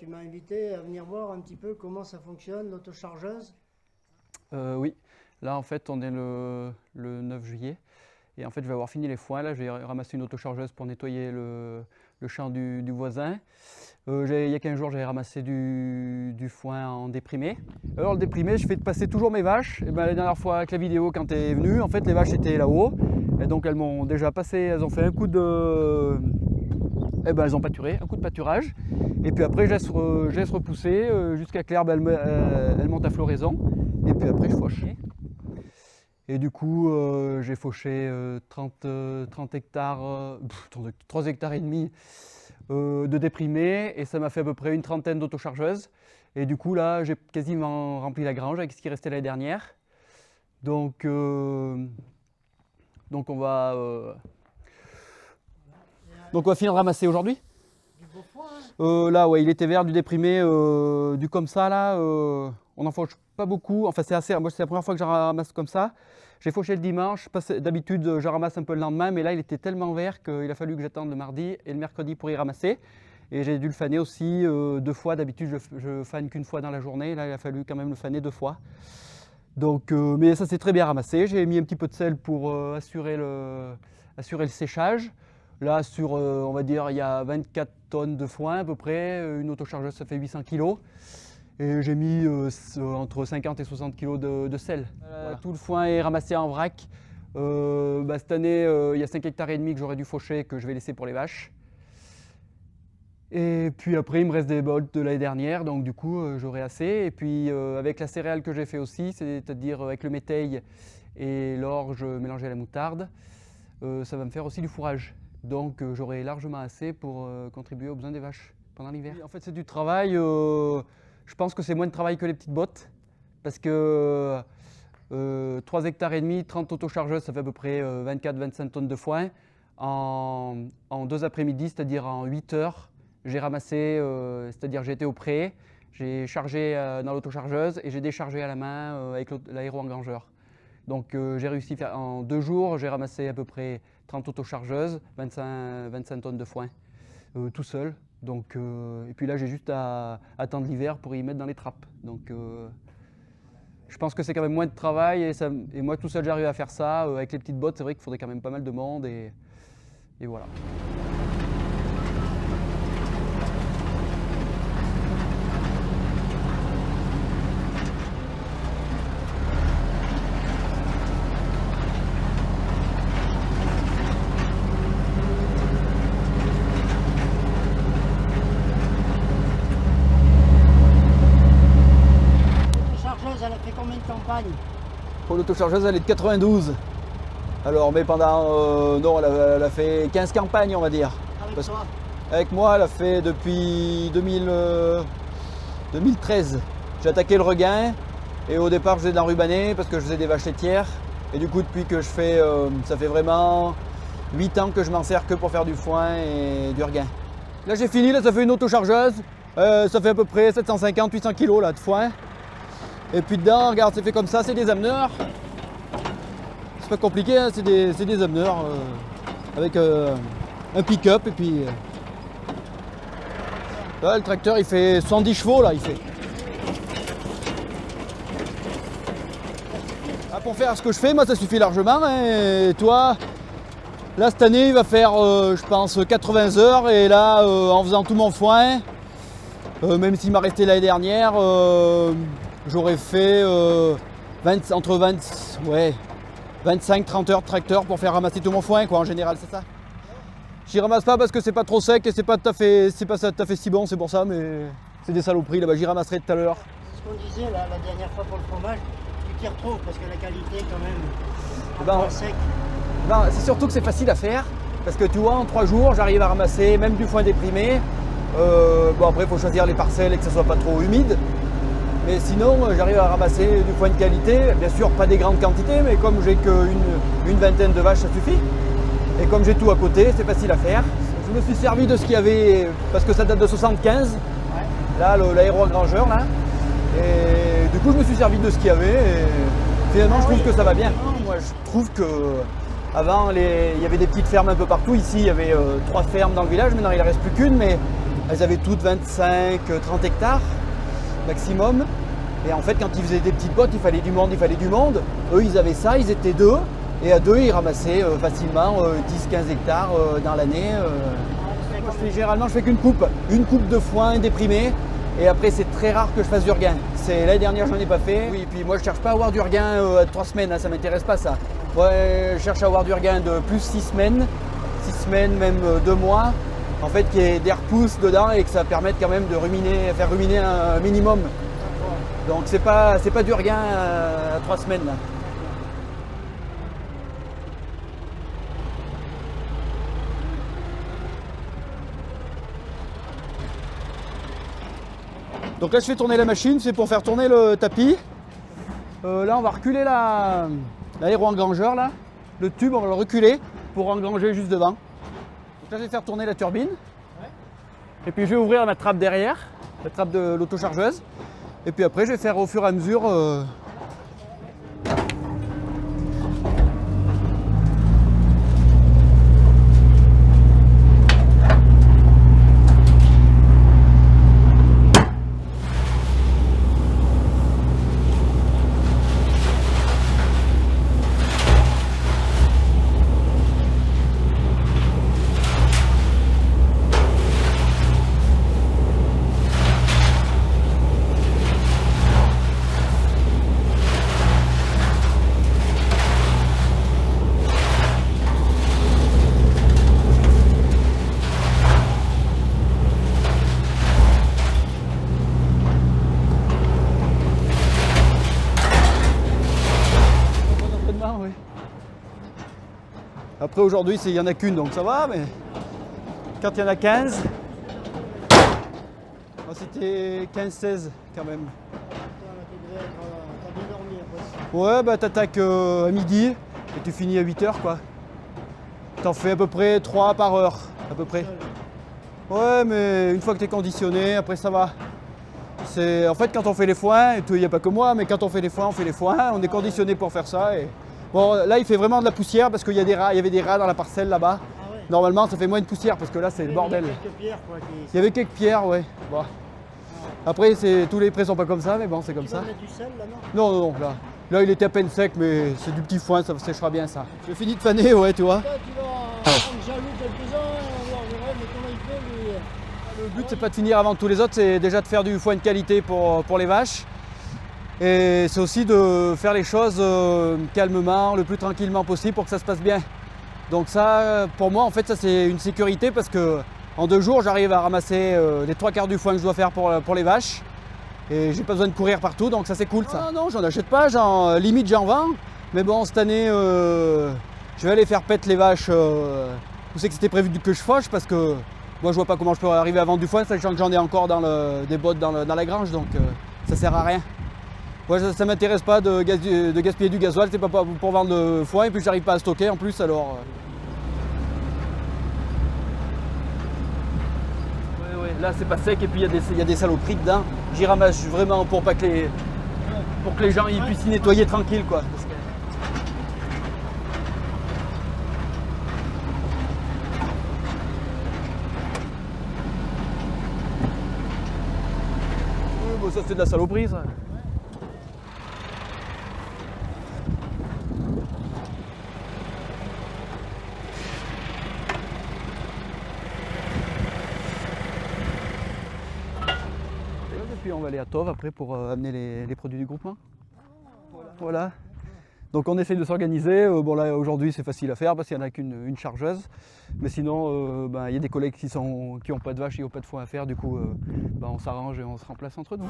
tu m'as invité à venir voir un petit peu comment ça fonctionne, l'autochargeuse. Oui, là en fait on est le 9 juillet et en fait je vais avoir fini les foins. Là j'ai ramassé une autochargeuse pour nettoyer le champ du voisin. Il y a 15 jours j'avais ramassé du foin en déprimé. Alors le déprimé je fais passer toujours mes vaches. Et ben, la dernière fois avec la vidéo quand tu es venu, en fait les vaches étaient là-haut et donc elles m'ont déjà passé, elles ont fait un coup de... Eh ben, elles ont pâturé, un coup de pâturage. Et puis après, je laisse repousser jusqu'à que l'herbe elle monte à floraison. Et puis après, je fauche. Et du coup, j'ai fauché 30 hectares, 3 hectares et demi de déprimés. Et ça m'a fait à peu près une trentaine d'autochargeuses. Et du coup, là, j'ai quasiment rempli la grange avec ce qui restait l'année dernière. Donc on va finir de ramasser aujourd'hui. Du beau foin, hein. Là, ouais, il était vert, du déprimé, du comme ça, là. On n'en fauche pas beaucoup. Enfin, moi, c'est la première fois que je ramasse comme ça. J'ai fauché le dimanche. D'habitude, je ramasse un peu le lendemain, mais là, il était tellement vert qu'il a fallu que j'attende le mardi et le mercredi pour y ramasser. Et j'ai dû le faner aussi 2 fois. D'habitude, je fane qu'une fois dans la journée. Là, il a fallu quand même le faner 2 fois. Donc, mais ça s'est très bien ramassé. J'ai mis un petit peu de sel pour assurer le séchage. Là, on va dire, il y a 24 tonnes de foin à peu près. Une autochargeuse, ça fait 800 kg. Et j'ai mis entre 50 et 60 kg de sel. Voilà. Tout le foin est ramassé en vrac. Cette année, il y a 5 hectares et demi que j'aurais dû faucher, que je vais laisser pour les vaches. Et puis après, il me reste des bols de l'année dernière, donc du coup, j'aurai assez. Et puis avec la céréale que j'ai fait aussi, c'est-à-dire avec le méteil et l'orge mélangé à la moutarde, ça va me faire aussi du fourrage. Donc j'aurai largement assez pour contribuer aux besoins des vaches pendant l'hiver. En fait, c'est du travail. Je pense que c'est moins de travail que les petites bottes parce que 3 hectares et demi, 30 autochargeuses, ça fait à peu près 24-25 tonnes de foin. En 2 après-midi, c'est-à-dire en 8 heures, j'ai ramassé, c'est-à-dire j'ai été au pré, j'ai chargé dans l'autochargeuse et j'ai déchargé à la main avec l'aéro-engrangeur. Donc j'ai réussi en 2 jours, j'ai ramassé à peu près 30 autochargeuses, 25 tonnes de foin, tout seul. Donc, et puis là, j'ai juste à attendre l'hiver pour y mettre dans les trappes. Donc, je pense que c'est quand même moins de travail et moi tout seul, j'arrive à faire ça. Avec les petites bottes, c'est vrai qu'il faudrait quand même pas mal de monde et voilà. L'autochargeuse, elle a fait combien de campagnes? Pour l'autochargeuse, elle est de 92. Alors, mais pendant, non, elle a fait 15 campagnes, on va dire. Avec toi? Avec moi, elle a fait depuis 2013. J'ai attaqué le regain et au départ, je faisais de l'enrubané parce que je faisais des vaches laitières. Et du coup, depuis que je fais, ça fait vraiment 8 ans que je m'en sers que pour faire du foin et du regain. Là, j'ai fini, là, ça fait une autochargeuse. Ça fait à peu près 750-800 kg là, de foin. Et puis dedans, regarde, c'est fait comme ça, c'est des ameneurs. C'est pas compliqué, hein, c'est des ameneurs avec un pick-up et puis là, le tracteur il fait 110 chevaux là, il fait. Là, pour faire ce que je fais, moi ça suffit largement. Hein, et toi, là cette année il va faire je pense 80 heures et là en faisant tout mon foin, même s'il m'a resté l'année dernière, j'aurais fait entre 25-30 heures de tracteur pour faire ramasser tout mon foin, quoi, en général, c'est ça. J'y ramasse pas parce que c'est pas trop sec et c'est pas tout à fait si bon, c'est pour ça, mais c'est des saloperies là-bas, j'y ramasserai tout à l'heure. C'est ce qu'on disait là, la dernière fois pour le fromage, tu t'y retrouves parce que la qualité quand même, sec. C'est surtout que c'est facile à faire parce que tu vois, en 3 jours, j'arrive à ramasser même du foin déprimé. Bon, après, il faut choisir les parcelles et que ce soit pas trop humide. Mais sinon, j'arrive à ramasser du foin de qualité, bien sûr pas des grandes quantités, mais comme j'ai qu'une vingtaine de vaches, ça suffit. Et comme j'ai tout à côté, c'est facile à faire. Je me suis servi de ce qu'il y avait, parce que ça date de 75, là, l'aéro-engrangeur, là. Et du coup, je me suis servi de ce qu'il y avait, et finalement, je trouve que ça va bien. Moi, je trouve que avant, il y avait des petites fermes un peu partout. Ici, il y avait 3 fermes dans le village, maintenant il ne reste plus qu'une, mais elles avaient toutes 25-30 hectares maximum. Et en fait, quand ils faisaient des petites bottes, il fallait du monde. Eux, ils avaient ça, ils étaient deux. Et à deux, ils ramassaient facilement 10-15 hectares dans l'année. Généralement, je fais qu'une coupe. Une coupe de foin déprimé. Et après, c'est très rare que je fasse du regain. L'année dernière, je n'en ai pas fait. Oui, et puis moi, je ne cherche pas à avoir du regain à 3 semaines. Hein, ça ne m'intéresse pas, ça. Ouais, je cherche à avoir du regain de plus 6 semaines. 6 semaines, même 2 mois. En fait, qu'il y ait des repousses dedans et que ça permette quand même de faire ruminer un minimum. Donc c'est pas du regain à 3 semaines là. Donc là je fais tourner la machine, c'est pour faire tourner le tapis. Là on va reculer l'aéro-engrangeur là. Le tube on va le reculer pour engranger juste devant. Donc là je vais faire tourner la turbine. Et puis je vais ouvrir ma trappe derrière, la trappe de l'autochargeuse. Et puis après, je vais faire au fur et à mesure. Après aujourd'hui, il n'y en a qu'une, donc ça va, mais quand il y en a 15, c'était 15-16 quand même. Ouais, bah t'attaques à midi et tu finis à 8 h quoi. T'en fais à peu près 3 par heure, à peu près. Ouais, mais une fois que tu es conditionné, après ça va. En fait, quand on fait les foins, il n'y a pas que moi, mais quand on fait les foins, on est conditionné pour faire ça. Et... Bon, là, il fait vraiment de la poussière parce qu'il y a des rats, il y avait des rats dans la parcelle là-bas. Ah ouais. Normalement, ça fait moins de poussière parce que là, c'est le bordel. Il y avait quelques pierres, ouais. Bon. Après, tous les prés sont pas comme ça, mais bon, c'est comme ça. Tu vas mettre du sel là, non? Non, là, il était à peine sec, mais c'est du petit foin, ça séchera bien ça. J'ai fini de faner, ouais, tu vois. Toi, tu vas prendre jaloux quelques-uns, on va voir mais comment il fait, lui. Le but, c'est pas de finir avant tous les autres, c'est déjà de faire du foin de qualité pour les vaches. Et c'est aussi de faire les choses calmement, le plus tranquillement possible pour que ça se passe bien. Donc ça, pour moi, en fait, ça c'est une sécurité parce que en 2 jours, j'arrive à ramasser les 3/4 du foin que je dois faire pour les vaches. Et j'ai pas besoin de courir partout, donc ça c'est cool ça. Non, j'en achète pas, limite j'en vends. Mais bon, cette année, je vais aller faire pète les vaches où c'est que c'était prévu que je fauche parce que moi je vois pas comment je peux arriver à vendre du foin, sachant que j'en ai encore dans des bottes dans la grange, donc ça sert à rien. Ouais, ça m'intéresse pas de gaspiller du gasoil, c'est pas pour vendre le foin et puis j'arrive pas à stocker en plus alors. Ouais, là c'est pas sec et puis il y a des saloperies dedans. J'y ramasse vraiment pour pas que les gens ils puissent y nettoyer tranquille quoi. Oui, bon, ça c'est de la saloperie ça. Puis on va aller à Tove après pour amener les produits du groupement. Voilà. Donc on essaye de s'organiser. Bon là aujourd'hui c'est facile à faire parce qu'il n'y en a qu'une chargeuse. Mais sinon il y a des collègues qui n'ont pas de vaches et qui n'ont pas de foin à faire. Du coup on s'arrange et on se remplace entre nous.